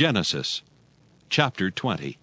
Genesis chapter 20.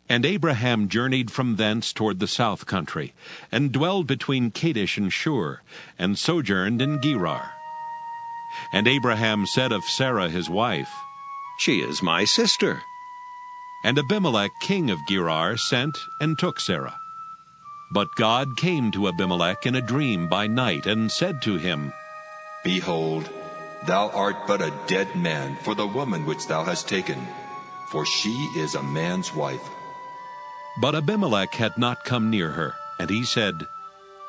And Abraham journeyed from thence toward the south country, and dwelled between Kadesh and Shur, and sojourned in Gerar. And Abraham said of Sarah his wife, She is my sister. And Abimelech king of Gerar sent and took Sarah. But God came to Abimelech in a dream by night, and said to him, Behold, thou art but a dead man for the woman which thou hast taken, for she is a man's wife. But Abimelech had not come near her, and he said,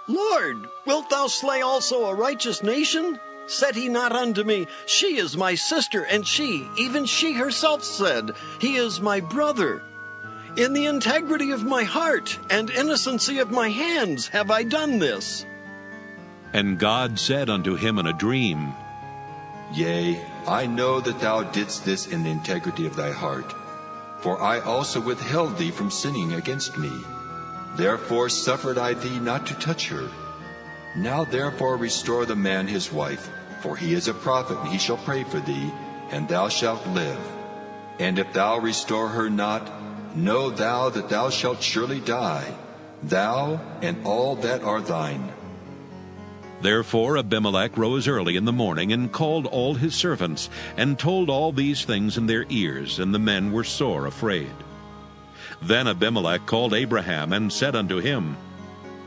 Lord, wilt thou slay also a righteous nation? Said he not unto me, She is my sister, and she, even she herself said, He is my brother. In the integrity of my heart and innocency of my hands have I done this. And God said unto him in a dream, Yea, I know that thou didst this in the integrity of thy heart, for I also withheld thee from sinning against me. Therefore suffered I thee not to touch her. Now therefore restore the man his wife, for he is a prophet, and he shall pray for thee, and thou shalt live. And if thou restore her not, know thou that thou shalt surely die, thou and all that are thine. Therefore Abimelech rose early in the morning, and called all his servants, and told all these things in their ears, and the men were sore afraid. Then Abimelech called Abraham, and said unto him,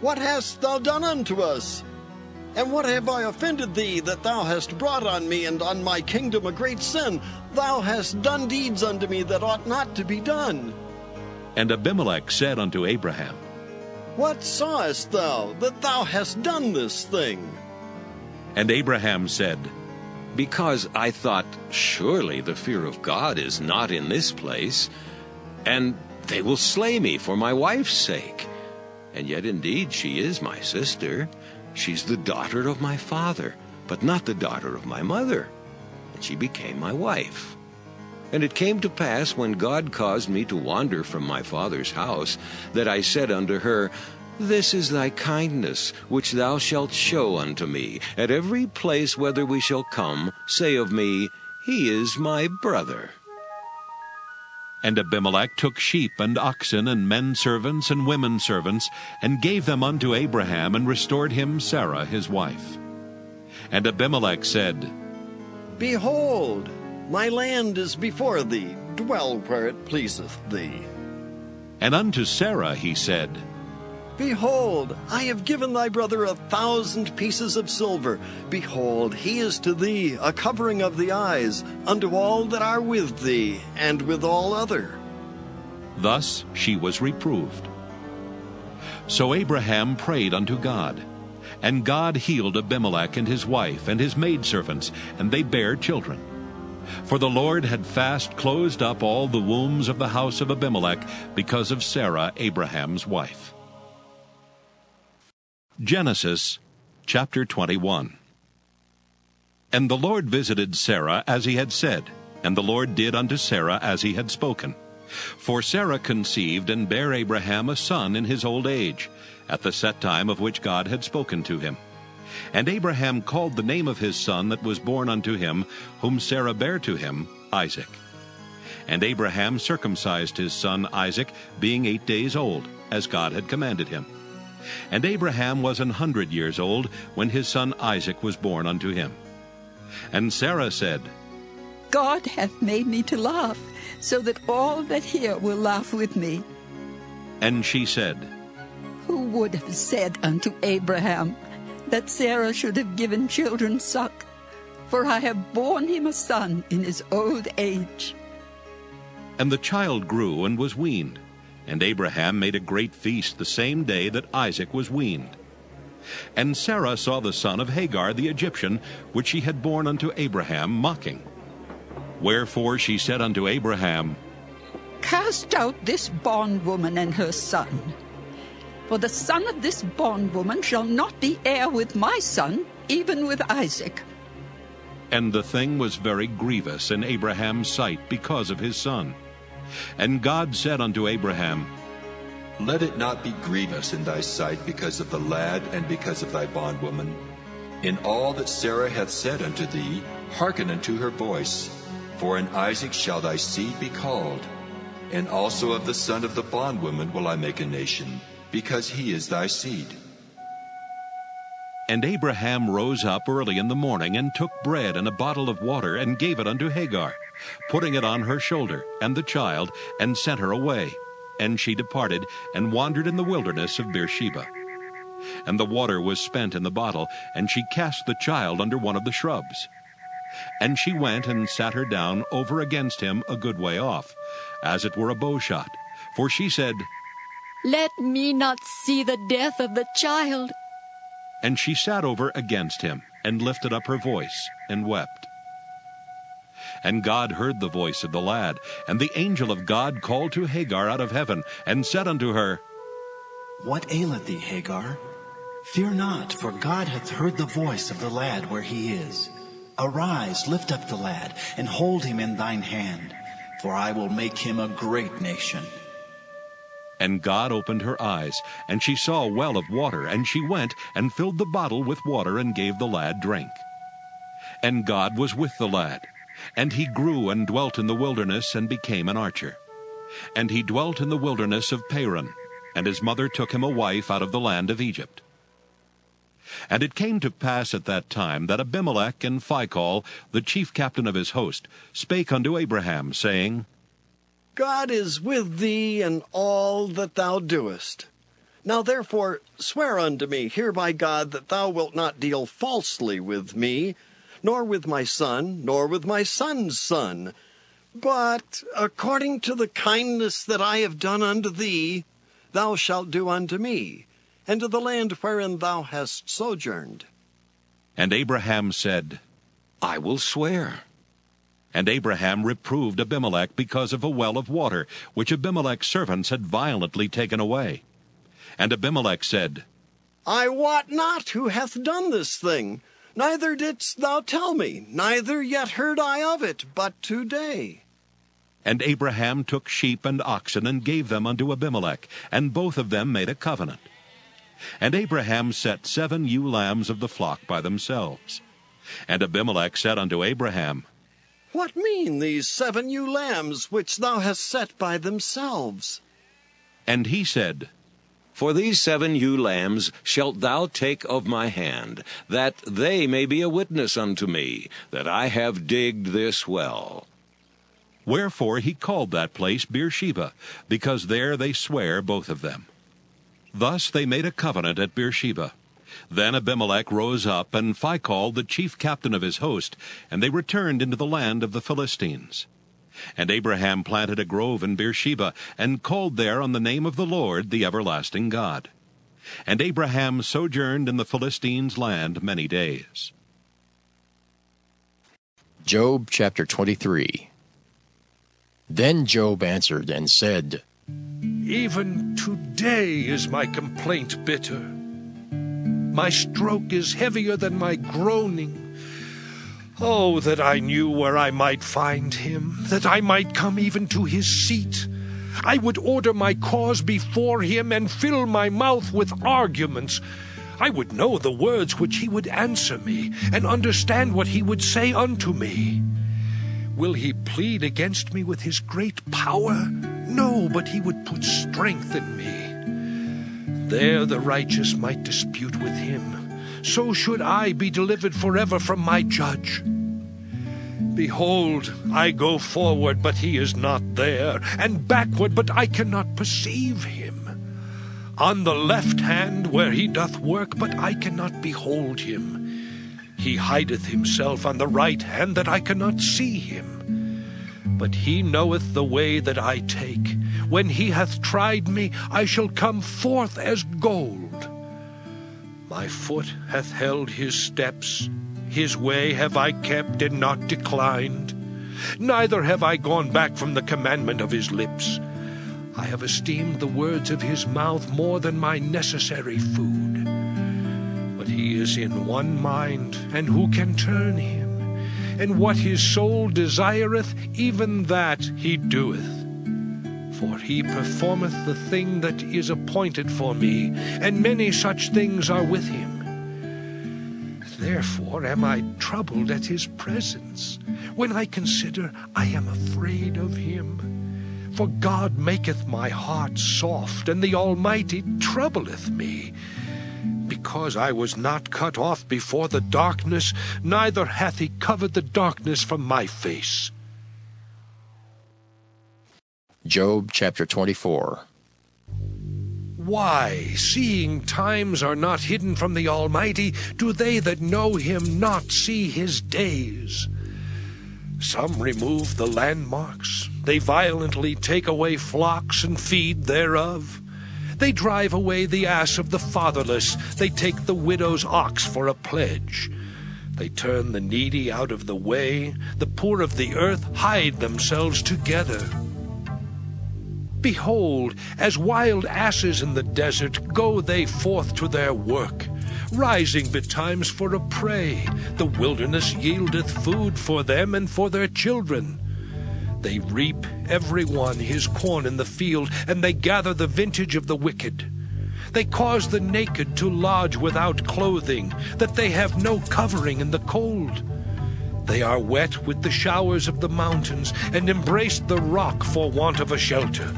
What hast thou done unto us? And what have I offended thee, that thou hast brought on me and on my kingdom a great sin? Thou hast done deeds unto me that ought not to be done. And Abimelech said unto Abraham, What sawest thou, that thou hast done this thing? And Abraham said, Because I thought, Surely the fear of God is not in this place, and they will slay me for my wife's sake. And yet indeed she is my sister. She's the daughter of my father, but not the daughter of my mother. And she became my wife. And it came to pass, when God caused me to wander from my father's house, that I said unto her, This is thy kindness, which thou shalt show unto me. At every place whither we shall come, say of me, He is my brother. And Abimelech took sheep and oxen and men servants and women servants, and gave them unto Abraham, and restored him Sarah his wife. And Abimelech said, Behold, my land is before thee, dwell where it pleaseth thee. And unto Sarah he said, Behold, I have given thy brother 1,000 pieces of silver. Behold, he is to thee a covering of the eyes, unto all that are with thee, and with all other. Thus she was reproved. So Abraham prayed unto God, and God healed Abimelech and his wife and his maidservants, and they bare children. For the Lord had fast closed up all the wombs of the house of Abimelech, because of Sarah Abraham's wife. Genesis chapter 21. And the Lord visited Sarah as he had said, and the Lord did unto Sarah as he had spoken. For Sarah conceived and bare Abraham a son in his old age, at the set time of which God had spoken to him. And Abraham called the name of his son that was born unto him, whom Sarah bare to him, Isaac. And Abraham circumcised his son Isaac, being 8 days old, as God had commanded him. And Abraham was 100 years old when his son Isaac was born unto him. And Sarah said, God hath made me to laugh, so that all that hear will laugh with me. And she said, Who would have said unto Abraham that Sarah should have given children suck? For I have borne him a son in his old age. And the child grew and was weaned. And Abraham made a great feast the same day that Isaac was weaned. And Sarah saw the son of Hagar the Egyptian, which she had borne unto Abraham, mocking. Wherefore she said unto Abraham, Cast out this bondwoman and her son. For the son of this bondwoman shall not be heir with my son, even with Isaac. And the thing was very grievous in Abraham's sight because of his son. And God said unto Abraham, Let it not be grievous in thy sight because of the lad and because of thy bondwoman. In all that Sarah hath said unto thee, hearken unto her voice. For in Isaac shall thy seed be called, and also of the son of the bondwoman will I make a nation, because he is thy seed. And Abraham rose up early in the morning, and took bread and a bottle of water, and gave it unto Hagar, putting it on her shoulder, and the child, and sent her away. And she departed, and wandered in the wilderness of Beersheba. And the water was spent in the bottle, and she cast the child under one of the shrubs. And she went and sat her down over against him a good way off, as it were a bowshot. For she said, Let me not see the death of the child. And she sat over against him, and lifted up her voice, and wept. And God heard the voice of the lad, and the angel of God called to Hagar out of heaven, and said unto her, What aileth thee, Hagar? Fear not, for God hath heard the voice of the lad where he is. Arise, lift up the lad, and hold him in thine hand, for I will make him a great nation. And God opened her eyes, and she saw a well of water, and she went and filled the bottle with water, and gave the lad drink. And God was with the lad, and he grew and dwelt in the wilderness, and became an archer. And he dwelt in the wilderness of Paran, and his mother took him a wife out of the land of Egypt. And it came to pass at that time that Abimelech and Phicol, the chief captain of his host, spake unto Abraham, saying, God is with thee in all that thou doest. Now therefore swear unto me here by God that thou wilt not deal falsely with me, nor with my son, nor with my son's son, but according to the kindness that I have done unto thee, thou shalt do unto me, and to the land wherein thou hast sojourned. And Abraham said, I will swear. And Abraham reproved Abimelech because of a well of water, which Abimelech's servants had violently taken away. And Abimelech said, I wot not who hath done this thing, neither didst thou tell me, neither yet heard I of it, but today. And Abraham took sheep and oxen, and gave them unto Abimelech, and both of them made a covenant. And Abraham set 7 ewe lambs of the flock by themselves. And Abimelech said unto Abraham, What mean these 7 ewe lambs which thou hast set by themselves? And he said, For these 7 ewe lambs shalt thou take of my hand, that they may be a witness unto me, that I have digged this well. Wherefore he called that place Beersheba, because there they sware both of them. Thus they made a covenant at Beersheba. Then Abimelech rose up, and Phicol the chief captain of his host, and they returned into the land of the Philistines. And Abraham planted a grove in Beersheba, and called there on the name of the Lord, the everlasting God. And Abraham sojourned in the Philistines' land many days. Job chapter 23. Then Job answered and said, Even today is my complaint bitter. My stroke is heavier than my groaning. Oh, that I knew where I might find him, that I might come even to his seat. I would order my cause before him, and fill my mouth with arguments. I would know the words which he would answer me, and understand what he would say unto me. Will he plead against me with his great power? No, but he would put strength in me. There the righteous might dispute with him. So should I be delivered forever from my judge. Behold, I go forward, but he is not there, and backward, but I cannot perceive him. On the left hand where he doth work, but I cannot behold him. He hideth himself on the right hand, that I cannot see him. But he knoweth the way that I take. When he hath tried me, I shall come forth as gold. My foot hath held his steps. His way have I kept and not declined. Neither have I gone back from the commandment of his lips. I have esteemed the words of his mouth more than my necessary food. But he is in one mind, and who can turn him? And what his soul desireth, even that he doeth. For he performeth the thing that is appointed for me, and many such things are with him. Therefore am I troubled at his presence. When I consider, I am afraid of him. For God maketh my heart soft, and the Almighty troubleth me. Because I was not cut off before the darkness, neither hath he covered the darkness from my face. Job chapter 24. Why, seeing times are not hidden from the Almighty, do they that know him not see his days? Some remove the landmarks, they violently take away flocks and feed thereof. They drive away the ass of the fatherless, they take the widow's ox for a pledge. They turn the needy out of the way, the poor of the earth hide themselves together. Behold, as wild asses in the desert, go they forth to their work, rising betimes for a prey. The wilderness yieldeth food for them and for their children. They reap every one his corn in the field, and they gather the vintage of the wicked. They cause the naked to lodge without clothing, that they have no covering in the cold. They are wet with the showers of the mountains, and embrace the rock for want of a shelter.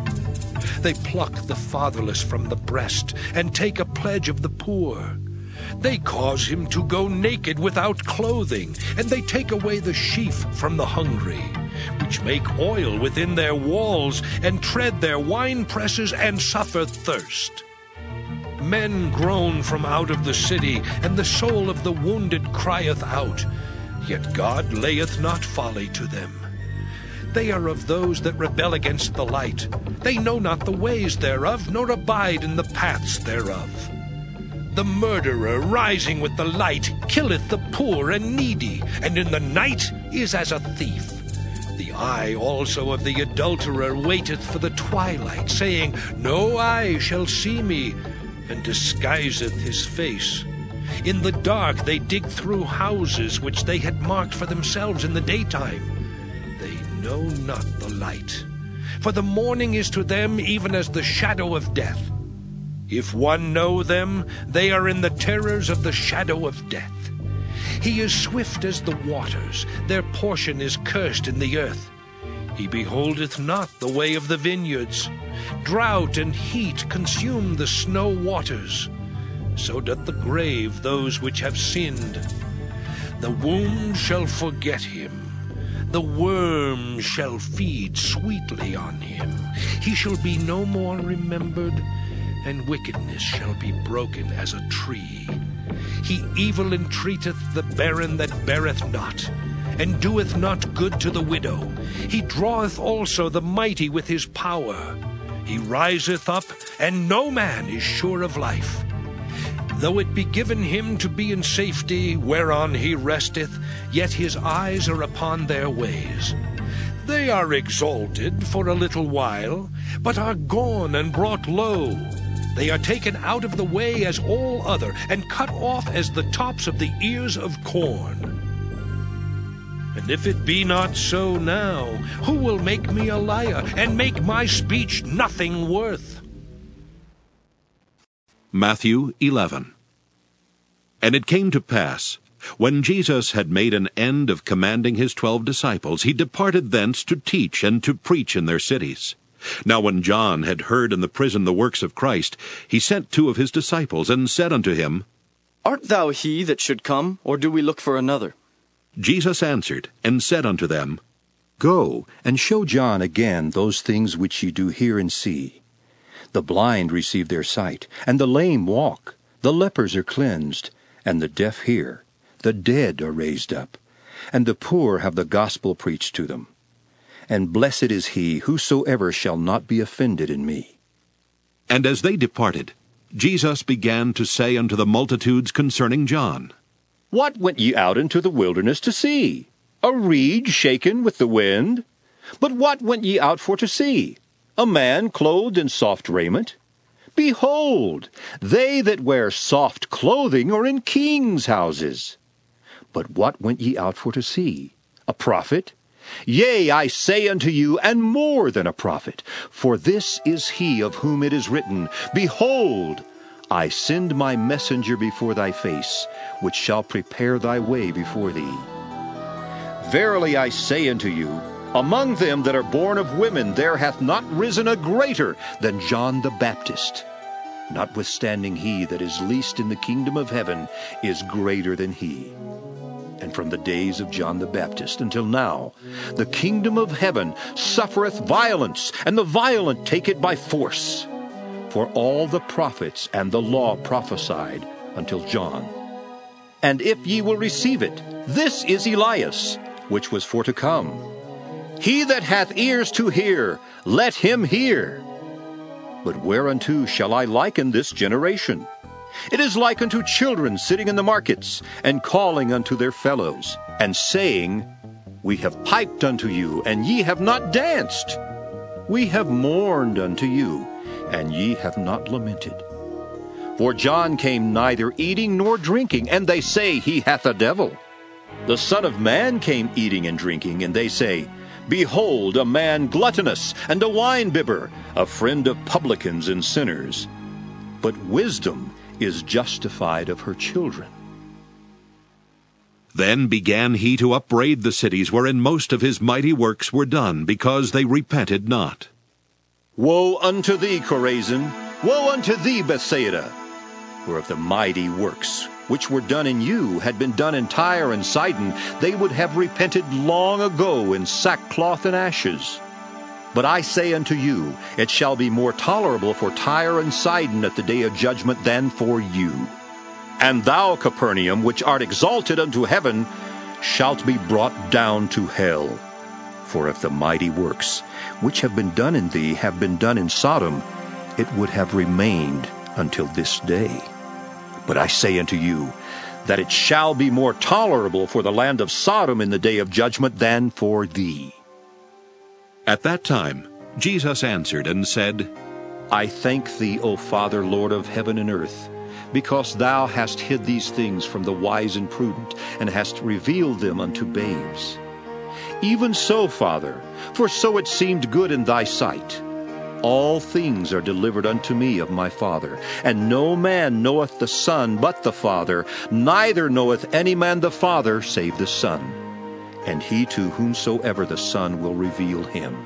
They pluck the fatherless from the breast, and take a pledge of the poor. They cause him to go naked without clothing, and they take away the sheaf from the hungry, which make oil within their walls, and tread their winepresses, and suffer thirst. Men groan from out of the city, and the soul of the wounded crieth out. Yet God layeth not folly to them. They are of those that rebel against the light. They know not the ways thereof, nor abide in the paths thereof. The murderer, rising with the light, killeth the poor and needy, and in the night is as a thief. The eye also of the adulterer waiteth for the twilight, saying, No eye shall see me, and disguiseth his face. In the dark they dig through houses which they had marked for themselves in the daytime. They know not the light, for the morning is to them even as the shadow of death. If one know them, they are in the terrors of the shadow of death. He is swift as the waters, their portion is cursed in the earth. He beholdeth not the way of the vineyards. Drought and heat consume the snow waters. So doth the grave those which have sinned. The womb shall forget him. The worm shall feed sweetly on him. He shall be no more remembered, and wickedness shall be broken as a tree. He evil entreateth the barren that beareth not, and doeth not good to the widow. He draweth also the mighty with his power. He riseth up, and no man is sure of life. Though it be given him to be in safety, whereon he resteth, yet his eyes are upon their ways. They are exalted for a little while, but are gone and brought low. They are taken out of the way as all other, and cut off as the tops of the ears of corn. And if it be not so now, who will make me a liar, and make my speech nothing worth? Matthew 11. And it came to pass, when Jesus had made an end of commanding his 12 disciples, he departed thence to teach and to preach in their cities. Now when John had heard in the prison the works of Christ, he sent 2 of his disciples, and said unto him, Art thou he that should come, or do we look for another? Jesus answered, and said unto them, Go, and show John again those things which ye do hear and see. The blind receive their sight, and the lame walk, the lepers are cleansed, and the deaf hear, the dead are raised up, and the poor have the gospel preached to them. And blessed is he whosoever shall not be offended in me. And as they departed, Jesus began to say unto the multitudes concerning John, What went ye out into the wilderness to see? A reed shaken with the wind? But what went ye out for to see? A man clothed in soft raiment? Behold, they that wear soft clothing are in kings' houses. But what went ye out for to see? A prophet? Yea, I say unto you, and more than a prophet. For this is he of whom it is written, Behold, I send my messenger before thy face, which shall prepare thy way before thee. Verily I say unto you, among them that are born of women there hath not risen a greater than John the Baptist. Notwithstanding he that is least in the kingdom of heaven is greater than he. And from the days of John the Baptist until now, the kingdom of heaven suffereth violence, and the violent take it by force. For all the prophets and the law prophesied until John. And if ye will receive it, this is Elias, which was for to come. He that hath ears to hear, let him hear. But whereunto shall I liken this generation? It is like unto children sitting in the markets, and calling unto their fellows, and saying, We have piped unto you, and ye have not danced. We have mourned unto you, and ye have not lamented. For John came neither eating nor drinking, and they say he hath a devil. The Son of Man came eating and drinking, and they say, Behold, a man gluttonous, and a winebibber, a friend of publicans and sinners. But wisdom is justified of her children. Then began he to upbraid the cities wherein most of his mighty works were done, because they repented not. Woe unto thee, Chorazin! Woe unto thee, Bethsaida! For if the mighty works which were done in you had been done in Tyre and Sidon, they would have repented long ago in sackcloth and ashes. But I say unto you, it shall be more tolerable for Tyre and Sidon at the day of judgment than for you. And thou, Capernaum, which art exalted unto heaven, shalt be brought down to hell. For if the mighty works which have been done in thee have been done in Sodom, it would have remained until this day. But I say unto you, that it shall be more tolerable for the land of Sodom in the day of judgment than for thee. At that time Jesus answered and said, I thank thee, O Father, Lord of heaven and earth, because thou hast hid these things from the wise and prudent, and hast revealed them unto babes. Even so, Father, for so it seemed good in thy sight. All things are delivered unto me of my Father, and no man knoweth the Son but the Father, neither knoweth any man the Father save the Son, and he to whomsoever the Son will reveal him.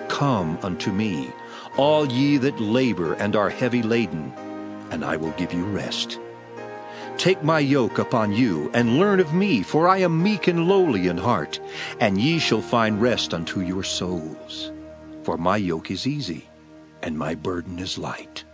Come unto me, all ye that labor and are heavy laden, and I will give you rest. Take my yoke upon you, and learn of me, for I am meek and lowly in heart, and ye shall find rest unto your souls. For my yoke is easy, and my burden is light.